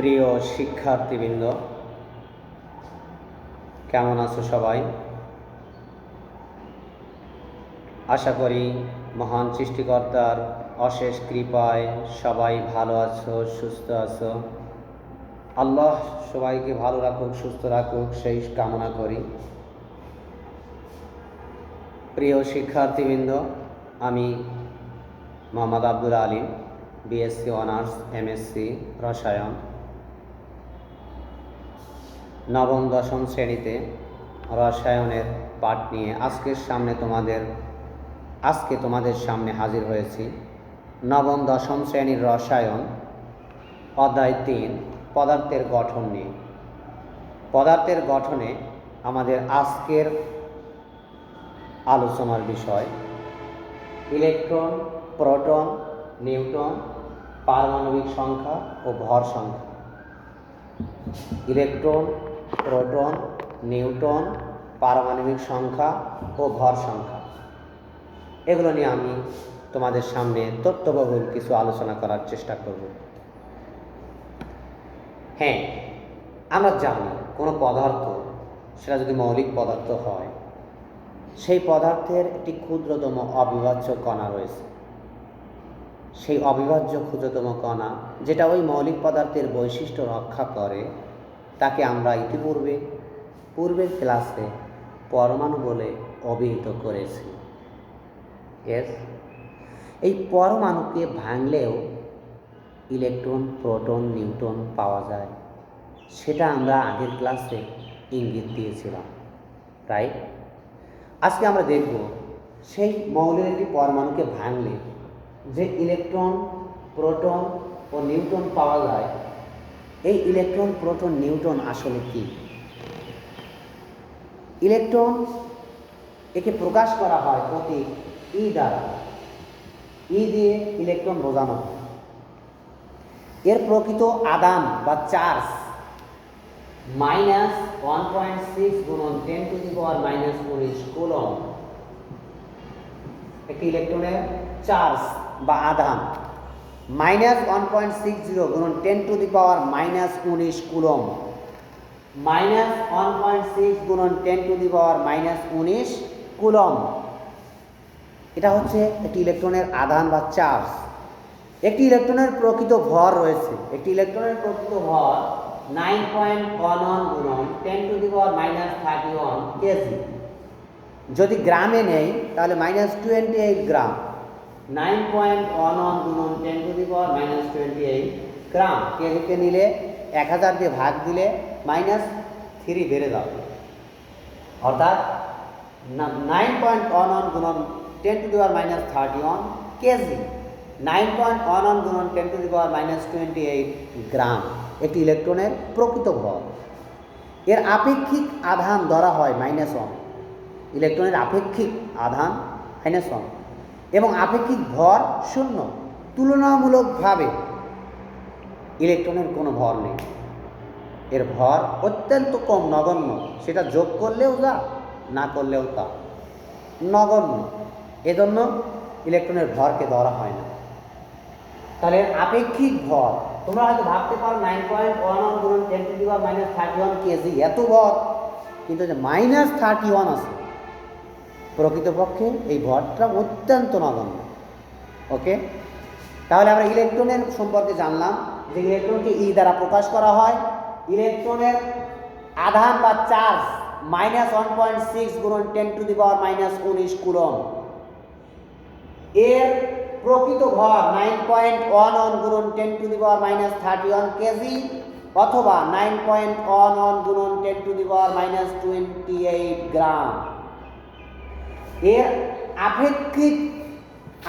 প্রিয় শিক্ষার্থীবৃন্দ, কেমন আছো সবাই? আশা করি মহান সৃষ্টিকর্তার অশেষ কৃপায় সবাই ভালো আছো, সুস্থ আছো। আল্লাহ সবাইকে ভালো রাখুক, সুস্থ রাখুক, সেই কামনা করি। প্রিয় শিক্ষার্থীবৃন্দ, আমি Mohammad Abdul Alim, BSc honours, MSc রসায়ন, নবম দশম শ্রেণীতে রসায়নের পাঠ নিয়ে আজকে তোমাদের সামনে হাজির হয়েছি। নবম দশম শ্রেণীর রসায়ন অধ্যায় 3 পদার্থের গঠন নিয়ে। পদার্থের গঠনে আমাদের আজকের আলোচনার বিষয় ইলেকট্রন, প্রোটন, নিউট্রন, পারমাণবিক সংখ্যা ও ভর সংখ্যা। ইলেকট্রন, প্রোটন, নিউট্রন, পারমাণবিক সংখ্যা ও ভর সংখ্যা, এগুলো নিয়ে আমি তোমাদের সামনে তথ্যবহুল কিছু আলোচনা করার চেষ্টা করব। হ্যাঁ, আমরা জানি কোনো পদার্থ, সেটা যদি মৌলিক পদার্থ হয়, সেই পদার্থের একটি ক্ষুদ্রতম অবিভাজ্য কণা রয়েছে। সেই অবিভাজ্য ক্ষুদ্রতম কণা, যেটা ওই মৌলিক পদার্থের বৈশিষ্ট্য রক্ষা করে, তাকে আমরা পূর্বের ক্লাসে পরমাণু বলে অভিহিত করেছি। এই পরমাণুকে ভাঙলেও ইলেকট্রন, প্রোটন, নিউট্রন পাওয়া যায়, সেটা আমরা আগের ক্লাসে ইঙ্গিত দিয়েছিলাম। রাইট? আজকে আমরা দেখব সেই মৌলের একটি পরমাণুকে ভাঙলে যে ইলেকট্রন, প্রোটন ও নিউট্রন পাওয়া যায়, এই ইলেকট্রন, প্রোটন, নিউট্রন আসলে কি? ইলেকট্রন, একে প্রকাশ করা হয় প্রতীক ই দ্বারা। ই দিয়ে ইলেকট্রন বোঝানো হয়। এর প্রকৃত আদান বা চার্জ -1.6 গুণন 10⁻⁻⁻⁰ কুলম্ব। একটি ইলেকট্রনের চার্জ বা আধান -1.60 গুণন 10⁻⁻⁻�19 কুলম্ব। -1.6 গুণন 10⁻⁻⁻19 কুলম্ব। এটা হচ্ছে একটি ইলেকট্রনের আধান বা চার্জ। একটি ইলেকট্রনের প্রকৃত ভর রয়েছে। একটি ইলেকট্রনের প্রকৃত ভর 9.11 গুণন 10⁻⁻31 কেজি। যদি গ্রামে নেই তাহলে -28 গ্রাম। 9.11 গুণন 10⁻⁻28 গ্রাম। কেজিতে নিলে 1000 দিয়ে ভাগ দিলে -3 বেড়ে যাবে, অর্থাৎ 9.11 গুণন 10⁻31 কেজি। 9.11 গুণন 10⁻28 গ্রাম একটি ইলেকট্রনের প্রকৃত ভর। এর আপেক্ষিক আধান ধরা হয় -1। ইলেকট্রনের আপেক্ষিক আধান -1 এবং আপেক্ষিক ভর 0। তুলনামূলকভাবে ইলেকট্রনের কোনো ভর নেই। এর ভর অত্যন্ত কম, নগণ্য। সেটা যোগ করলেও যা, না করলেও তা, নগণ্য। এজন্য ইলেকট্রনের ভরকে ধরা হয় না। তাহলে আপেক্ষিক ভর, তোমরা হয়তো ভাবতে পারো 9.11 গুণন 10⁻31 কেজি, এত ভর, কিন্তু যে -31 আছে, প্রকৃতপক্ষে এই ভরটা অত্যন্ত নগণ্য। ওকে, তাহলে আমরা ইলেকট্রনের সম্পর্কে জানলাম যে ইলেকট্রনকে ই দ্বারা প্রকাশ করা হয়। ইলেকট্রনের আধান বা চার্জ -1.6 গুণন 10⁻⁻19 কুলম্ব। এর প্রকৃত ভর 9.11 গুণন 10⁻⁻31 কেজি অথবা 9.11 গুণন 10⁻⁻28 গ্রাম। এর আপেক্ষিক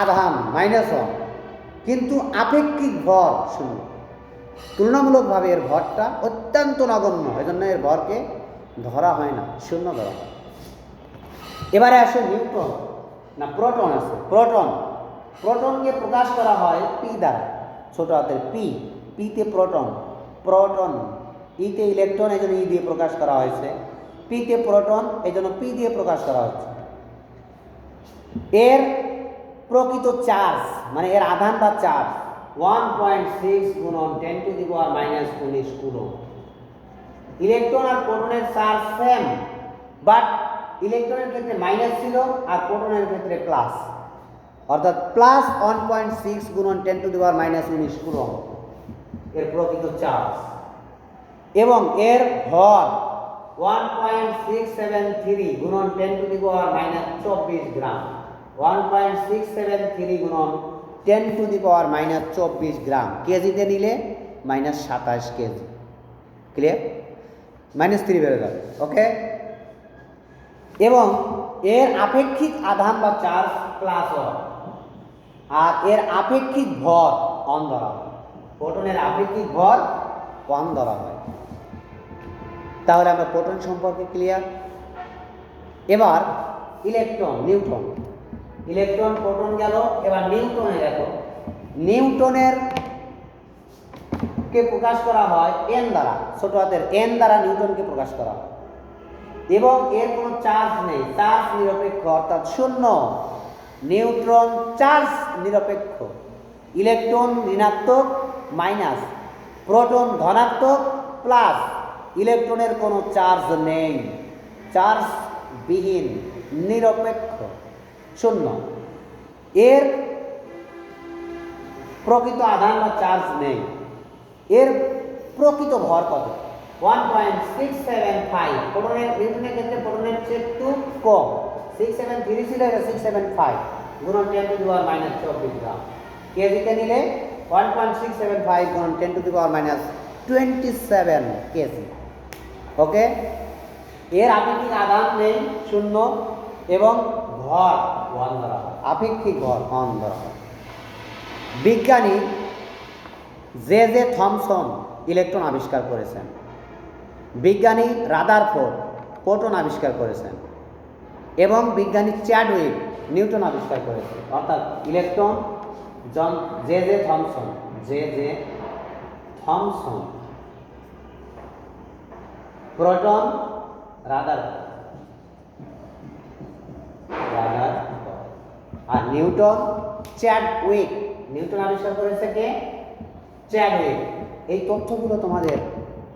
আধান -1, কিন্তু আপেক্ষিক ভর 0। তুলনামূলকভাবে এর ভরটা অত্যন্ত নগণ্য, এজন্য এর ভরকে ধরা হয় না, 0 ধরা হয়। এবারে আসে নিউট্রন, না প্রোটন আছে। প্রোটনকে প্রকাশ করা হয় পি দ্বারা, ছোট হাতের পি। পিতে প্রোটন, ইতে ইলেকট্রন, এই জন্য ই দিয়ে প্রকাশ করা হয়েছে। পিতে প্রোটন, এই জন্য পি দিয়ে প্রকাশ করা হচ্ছে। এর প্রকৃত চার্জ, মানে এর আধান বা চার্জ 1.6 গুণন 10 to the power minus 19 coulomb. Electron আর প্রোটনের চার্জ সেম, বাট ইলেকট্রনের ক্ষেত্রে মাইনাস ছিল আর প্রোটনের ক্ষেত্রে প্লাস, অর্থাৎ প্লাস 1.6 গুণন 10 to the power minus 19 coulomb এর প্রকৃত চার্জ, এবং এর ভর 1.673 গুণন 10 টু দি পাওয়ার মাইনাস 24 গ্রাম। 1.673 গুণন 10 টু দি পাওয়ার মাইনাস 24 গ্রাম, কেজিতে নিলে মাইনাস 27 কেজি। ক্লিয়ার? মাইনাস 3 বেড়ে যাবে। ওকে, এবং এর আপেক্ষিক আধান বা চার্জ প্লাস 1, আর এর আপেক্ষিক ভর 1 ধরা হয়। প্রোটনের আপেক্ষিক ভর 1 ধরা হয়। তাহলে আমরা প্রোটন সম্পর্কে ক্লিয়ার। এবার ইলেকট্রন, নিউট্রন। ইলেকট্রন প্রোটন গেল, এবার নিউট্রনে দেখো। নিউটনের কে প্রকাশ করা হয় এন দ্বারা, ছোট হাতের এন দ্বারা নিউটনকে প্রকাশ করা হয়, এবং এর কোনো চার্জ নেই, চার্জ নিরপেক্ষ, অর্থাৎ শূন্য। নিউট্রন চার্জ নিরপেক্ষ। ইলেকট্রন ঋণাত্মক মাইনাস, প্রোটন ধনাত্মক প্লাস। ইলেকট্রনের কোনো চার্জ নেই, চার্জ বিহীন, নিরপেক্ষ, শূন্য। এর প্রকৃত আধান বা চার্জ নেই। এর প্রকৃত ভর কত? 1.675। প্রোটনের, নিউটনের ক্ষেত্রে প্রোটনের চেয়ে একটু কম, 673 ছিল, এটা 675 গুণন 10 টু দি পাওয়ার মাইনাস 24 গ্রাম। কেজিতে নিলে 1.675 গুণন 10 to the power minus 27 KG. Okay, এর আপেক্ষিক আধান নেই, শূন্য, এবং ভর 1 ধরা হয়, আপেক্ষিক ভর 1 ধরা হয়। বিজ্ঞানী জে জে থমসন ইলেকট্রন আবিষ্কার করেছেন। বিজ্ঞানী রাদারফোর্ড প্রোটন আবিষ্কার করেছেন, এবং বিজ্ঞানী চ্যাডউইক নিউটন আবিষ্কার করেছেন। অর্থাৎ electron J J Thomson, J J Thomson, proton Rutherford, আর নিউটন চ্যাডউইক। নিউটন আবিষ্কার করেছে কে? চ্যাডউইক। এই তথ্যগুলো তোমাদের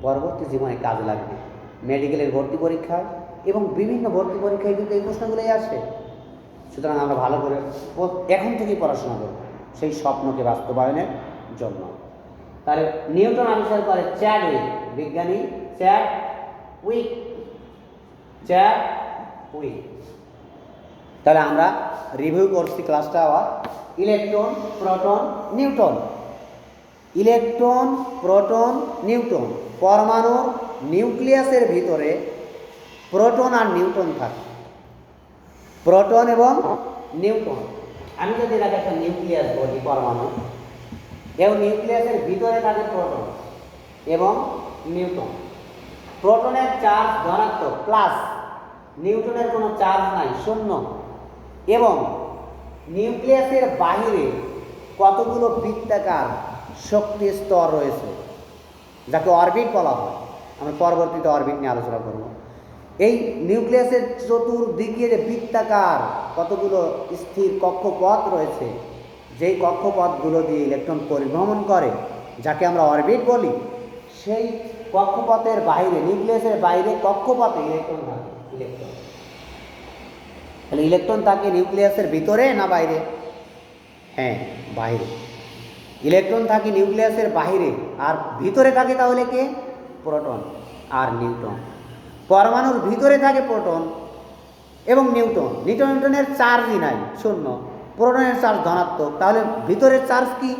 পরবর্তী জীবনে কাজে লাগবে, মেডিকেলের ভর্তি পরীক্ষায় এবং বিভিন্ন ভর্তি পরীক্ষায় কিন্তু এই প্রশ্নগুলোই আসে। সুতরাং আমরা ভালো করে এখন থেকেই পড়াশোনা করব সেই স্বপ্নকে বাস্তবায়নের জন্য। তাহলে নিউটন আবিষ্কার করে চ্যাডউইক, বিজ্ঞানী চ্যাডউইক, চ্যাডউইক। তাহলে আমরা রিভিউ করছি ক্লাসটা আবার। Electron, proton, Newton. Electron, proton, Newton. পরমাণুর নিউক্লিয়াসের ভিতরে প্রোটন আর নিউটন থাকে, প্রোটন এবং নিউটন। আমি যদি এটাকে একটা নিউক্লিয়াস বলি, পরমাণু, এবং নিউক্লিয়াসের ভিতরে থাকে প্রোটন এবং নিউটন। প্রোটনের চার্জ ধনাত্মক প্লাস, নিউটনের কোনো চার্জ নাই, শূন্য। এবং নিউক্লিয়াসের বাহিরে কতগুলো বৃত্তাকার শক্তি স্তর রয়েছে, যাকে অরবিট বলা হয়। আমরা পরবর্তীতে অরবিট নিয়ে আলোচনা করব। এই নিউক্লিয়াসের চতুর্দিকে যে বৃত্তাকার কতগুলো স্থির কক্ষপথ রয়েছে, যেই কক্ষপথগুলো দিয়ে ইলেকট্রন পরিভ্রমণ করে, যাকে আমরা অরবিট বলি, সেই কক্ষপথের বাইরে, নিউক্লিয়াসের বাইরে কক্ষপথে ইলেকট্রন থাকে। ইলেকট্রন, তাহলে ইলেকট্রন থাকে নিউক্লিয়াসের ভিতরে না বাইরে? হ্যাঁ, বাইরে। ইলেকট্রন থাকে নিউক্লিয়াসের বাইরে, আর ভিতরে থাকে তাহলে কে? প্রোটন আর নিউট্রন। পরমাণুর ভিতরে থাকে প্রোটন এবং নিউটন। নিউটনের চার্জই নাই, শূন্য। প্রোটনের চার্জ ধনাত্মক, তাহলে ভিতরের চার্জ কি?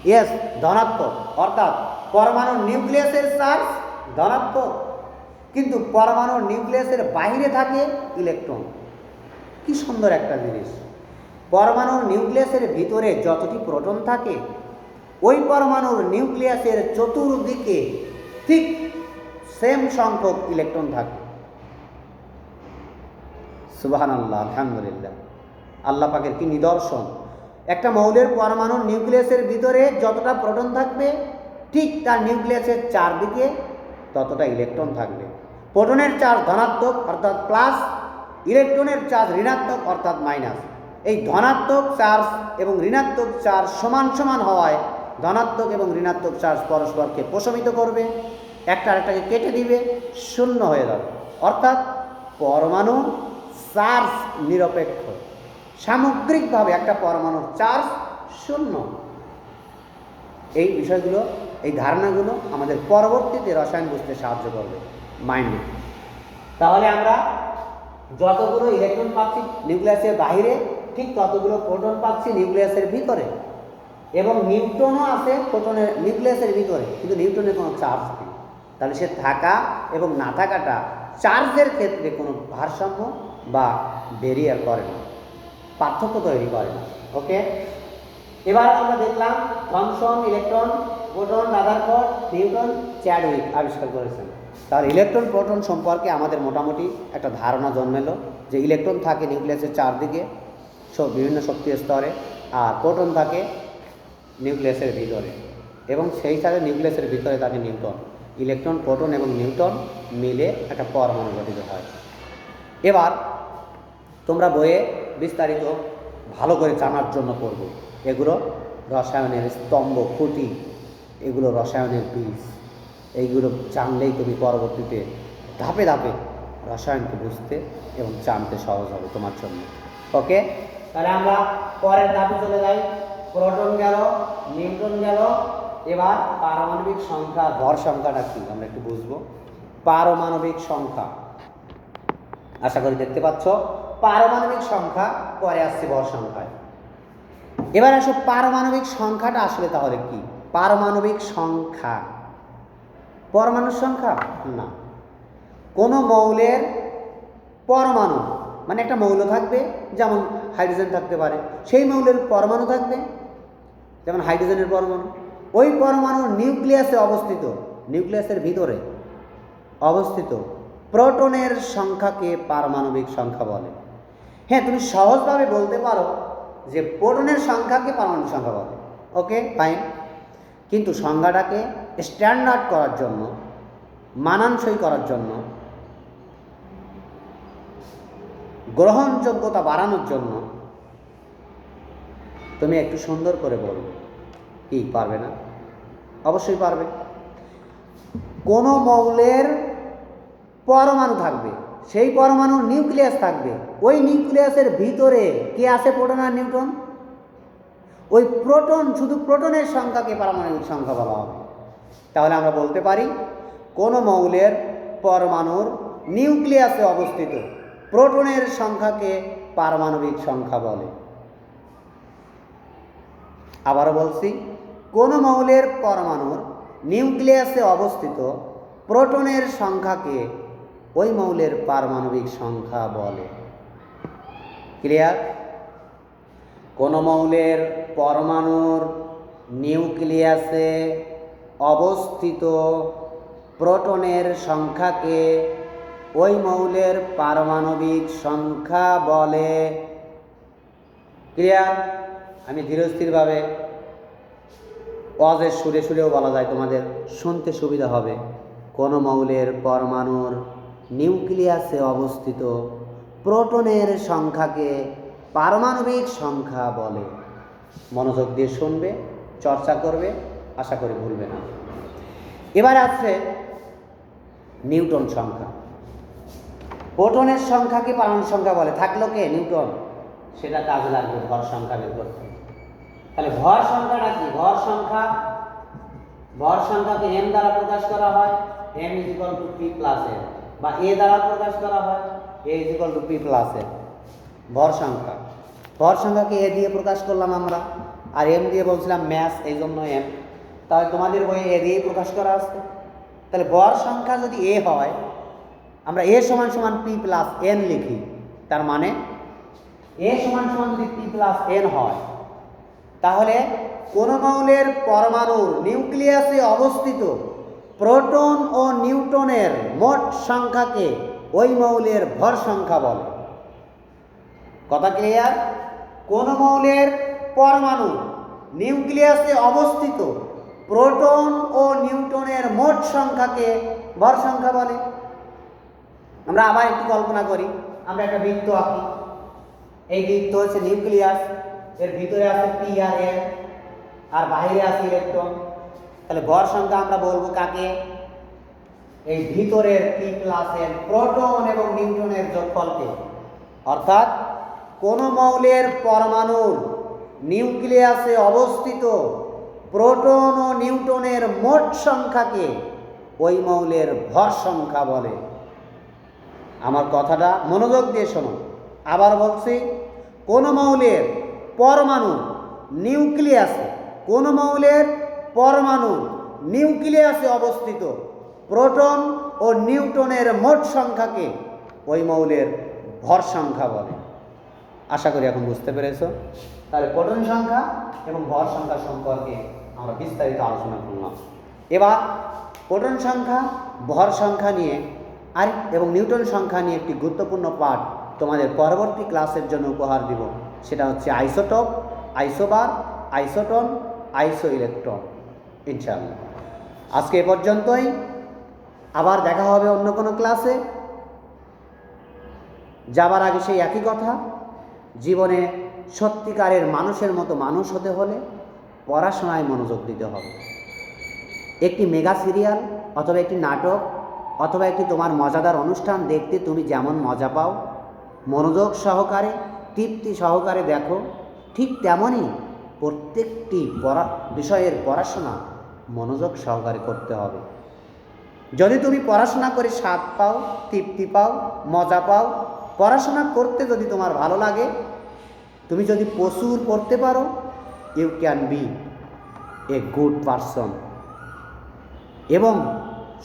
ইয়েস, ধনাত্মক। অর্থাৎ পরমাণুর নিউক্লিয়াসের চার্জ ধনাত্মক, কিন্তু পরমাণুর নিউক্লিয়াসের বাইরে থাকে ইলেকট্রন। কি সুন্দর একটা জিনিস! পরমাণুর নিউক্লিয়াসের ভিতরে যতটি প্রোটন থাকে, ওই পরমাণুর নিউক্লিয়াসের চতুর্দিকে ঠিক সেম সংখ্যক ইলেকট্রন থাকে। সুবহানাল্লাহ, আলহামদুলিল্লাহ। আল্লাহ পাকের কি নিদর্শন! একটা মৌলের পরমাণুর নিউক্লিয়াসের ভিতরে যতটা প্রোটন থাকবে, ঠিক তার নিউক্লিয়াসের চারদিকে ততটা ইলেকট্রন থাকবে। প্রোটনের চার্জ ধনাত্মক অর্থাৎ প্লাস, ইলেকট্রনের চার্জ ঋণাত্মক অর্থাৎ মাইনাস। এই ধনাত্মক চার্জ এবং ঋণাত্মক চার্জ সমান সমান হওয়ায় ধনাত্মক এবং ঋণাত্মক চার্জ পরস্পরকে প্রশমিত করবে, একটা আরেকটাকে কেটে দিবে, শূন্য হয়ে যাবে। অর্থাৎ পরমাণু চার্জ নিরপেক্ষ, সামগ্রিকভাবে একটা পরমাণুর চার্জ শূন্য। এই বিষয়গুলো, এই ধারণাগুলো আমাদের পরবর্তীতে রসায়ন বুঝতে সাহায্য করবে মাইন্ডে। তাহলে আমরা যতগুলো ইলেকট্রন পাচ্ছি নিউক্লিয়াসের বাইরে, ঠিক ততগুলো প্রোটন পাচ্ছি নিউক্লিয়াসের ভিতরে, এবং নিউট্রনও আছে প্রোটনের নিউক্লিয়াসের ভিতরে, কিন্তু নিউট্রনের কোনো চার্জ নেই। তাহলে সে থাকা এবং না থাকাটা চার্জের ক্ষেত্রে কোনো ভারসাম্য বা ব্যারিয়ার করে না, পার্থক্য তৈরি করে না। ওকে, এবার আমরা দেখলাম Thomson electron proton Rutherford Newton Chadwick আবিষ্কার করেছেন। তার ইলেকট্রন প্রোটন সম্পর্কে আমাদের মোটামুটি একটা ধারণা জন্মেলো যে ইলেকট্রন থাকে নিউক্লিয়াসের চারদিকে বিভিন্ন শক্তির স্তরে, আর প্রোটন থাকে নিউক্লিয়াসের ভিতরে, এবং সেই সাথে নিউক্লিয়াসের ভিতরে থাকে নিউট্রন। ইলেকট্রন প্রোটন এবং নিউট্রন মিলে একটা পরমাণু গঠিত হয়। এবার তোমরা বইয়ে বিস্তারিত ভালো করে জানার জন্য পড়বে, এগুলো রসায়নের স্তম্ভ খুঁটি, এগুলো রসায়নের বীজ। এইগুলো জানলেই তুমি পরবর্তীতে ধাপে ধাপে রসায়নকে বুঝতে এবং জানতে সহজ হবে তোমার জন্য। ওকে, তাহলে আমরা পরের ধাপে চলে যাই। প্রোটন গেল, নিউট্রন গেল, এবার পারমাণবিক সংখ্যা, ভর সংখ্যাটা কি আমরা একটু বুঝবো। পারমাণবিক সংখ্যা, আশা করি দেখতে পাচ্ছ, পারমাণবিক সংখ্যা পরে আসছে ভর সংখ্যায়। এবার আসো পারমাণবিক সংখ্যাটা আসলে তাহলে কি? পারমাণবিক সংখ্যা পরমাণুর সংখ্যা না, কোনো মৌলের পরমাণু, মানে একটা মৌল থাকবে, যেমন হাইড্রোজেন থাকতে পারে, সেই মৌলের পরমাণু থাকবে, যেমন হাইড্রোজেনের পরমাণু, ওই পরমাণুর নিউক্লিয়াসে অবস্থিত, নিউক্লিয়াসের ভিতরে অবস্থিত প্রোটনের সংখ্যাকে পারমাণবিক সংখ্যা বলে। হ্যাঁ, তুমি সহজভাবে বলতে পারো যে প্রোটনের সংখ্যাকে পারমাণবিক সংখ্যা বলে। ওকে, ফাইন। কিন্তু সংখ্যাটাকে স্ট্যান্ডার্ড করার জন্য, মানানসই করার জন্য, গ্রহণযোগ্যতা বাড়ানোর জন্য তুমি একটু সুন্দর করে বলবে। কি পারবে না? অবশ্যই পারবে। কোনো মৌলের পরমাণু থাকবে, সেই পরমাণুর নিউক্লিয়াস থাকবে, ওই নিউক্লিয়াসের ভিতরে কে আছে? প্রোটন আর নিউট্রন। ওই প্রোটন, শুধু প্রোটনের সংখ্যাকে পারমাণবিক সংখ্যা বলা হবে। তাহলে আমরা বলতে পারি কোনো মৌলের পরমাণুর নিউক্লিয়াসে অবস্থিত প্রোটনের সংখ্যাকে পারমাণবিক সংখ্যা বলে। আবারও বলছি, কোনো মৌলের পরমাণুর নিউক্লিয়াসে অবস্থিত প্রোটনের সংখ্যাকে ওই মৌলের পারমাণবিক সংখ্যা বলে। ক্লিয়ার? কোনো মৌলের পরমাণুর নিউক্লিয়াসে অবস্থিত প্রোটনের সংখ্যাকে ওই মৌলের পারমাণবিক সংখ্যা বলে। ক্লিয়ার? আমি ধীরস্থিরভাবে অজের সুরে সুরেও বলা যায়, তোমাদের শুনতে সুবিধা হবে। কোনো মৌলের পরমাণুর নিউক্লিয়াসে অবস্থিত প্রোটনের সংখ্যাকে পারমাণবিক সংখ্যা বলে। মনোযোগ দিয়ে শুনবে, চর্চা করবে, আশা করি ভুলবে না। এবার আসছে নিউটন সংখ্যা। প্রোটনের সংখ্যাকে পারমাণবিক সংখ্যা বলে, থাকলো কে? নিউটন। সেটা কাজে লাগবে ভর সংখ্যা বের করতে। তাহলে ভর সংখ্যাটা কি? ভর সংখ্যাকে m দ্বারা প্রকাশ করা হয়, m = p + n, বা a দ্বারা প্রকাশ করা হয়, a = p + n। ভর সংখ্যাকে a দিয়ে প্রকাশ করলাম আমরা, আর m দিয়ে বলছিলাম ম্যাস, এই জন্য m। তাহলে তোমাদের বইয়ে a দিয়েই প্রকাশ করা আছে। তাহলে ভর সংখ্যা যদি a হয়, আমরা a = p + n লিখি। তার মানে a = যদি p + n হয়, তাহলে কোন মৌলের পরমাণুর নিউক্লিয়াসে অবস্থিত প্রোটন ও নিউট্রনের মোট সংখ্যাকে ওই মৌলের ভর সংখ্যা বলে। কথা ক্লিয়ার? কোন মৌলের পরমাণু নিউক্লিয়াসে অবস্থিত প্রোটন ও নিউট্রনের মোট সংখ্যাকে ভর সংখ্যা বলে। আমরা আবার একটু কল্পনা করি, আমরা একটা বৃত্ত আঁকি। এই বৃত্ত হচ্ছে নিউক্লিয়াস, এর ভিতরে আছে পি আর এন, আর বাইরে আছে ইলেকট্রন। তাহলে ভর সংখ্যা আমরা বলবো কাকে? এই ভিতরের পি প্লাস এন প্রোটন এবং নিউট্রনের যোগফলকে। অর্থাৎ কোন মৌলের পরমাণুর নিউক্লিয়াসে অবস্থিত প্রোটন ও নিউট্রনের মোট সংখ্যাকে ওই মৌলের ভর সংখ্যা বলে। আমার কথাটা মনোযোগ দিয়ে শোনো, আবার বলছি, কোন মৌলের পরমাণু নিউক্লিয়াসে, কোন মৌলের পরমাণু নিউক্লিয়াসে অবস্থিত প্রোটন ও নিউট্রনের মোট সংখ্যাকে ওই মৌলের ভর সংখ্যা বলে। আশা করি এখন বুঝতে পেরেছ। তাহলে প্রোটন সংখ্যা এবং ভর সংখ্যা সম্পর্কে আমরা বিস্তারিত আলোচনা করলাম। এবার প্রোটন সংখ্যা, ভর সংখ্যা নিয়ে এবং নিউটন সংখ্যা নিয়ে একটি গুরুত্বপূর্ণ পাঠ তোমাদের পরবর্তী ক্লাসের জন্য উপহার দিব। সেটা হচ্ছে আইসোটোপ, আইসোবার, আইসোটন, আইসো ইলেকট্রন। ইনশাআল্লাহ আজকে এ পর্যন্তই। আবার দেখা হবে অন্য কোনো ক্লাসে। যাবার আগে সেই একই কথা, জীবনে সত্যিকারের মানুষের মতো মানুষ হতে হলে পড়াশোনায় মনোযোগ দিতে হবে। একটি মেগা সিরিয়াল অথবা একটি নাটক অথবা একটি তোমার মজাদার অনুষ্ঠান দেখতে তুমি যেমন মজা পাও, মনোযোগ সহকারে, তৃপ্তি সহকারে দেখো, ঠিক তেমনই প্রত্যেকটি বিষয়ের পড়াশোনা মনোযোগ সহকারে করতে হবে। যদি তুমি পড়াশোনা করে স্বাদ পাও, তৃপ্তি পাও, মজা পাও, পড়াশোনা করতে যদি তোমার ভালো লাগে, তুমি যদি প্রচুর পড়তে পারো, you can be a good person, এবং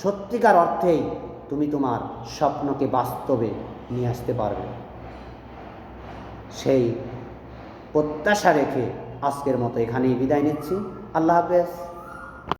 সত্যিকার অর্থেই তুমি তোমার স্বপ্নকে বাস্তবে নিয়ে আসতে পারবে। সেই প্রত্যাশা রেখে আজকের মতো এখানেই বিদায় নিচ্ছি। আল্লাহ হাফেজ।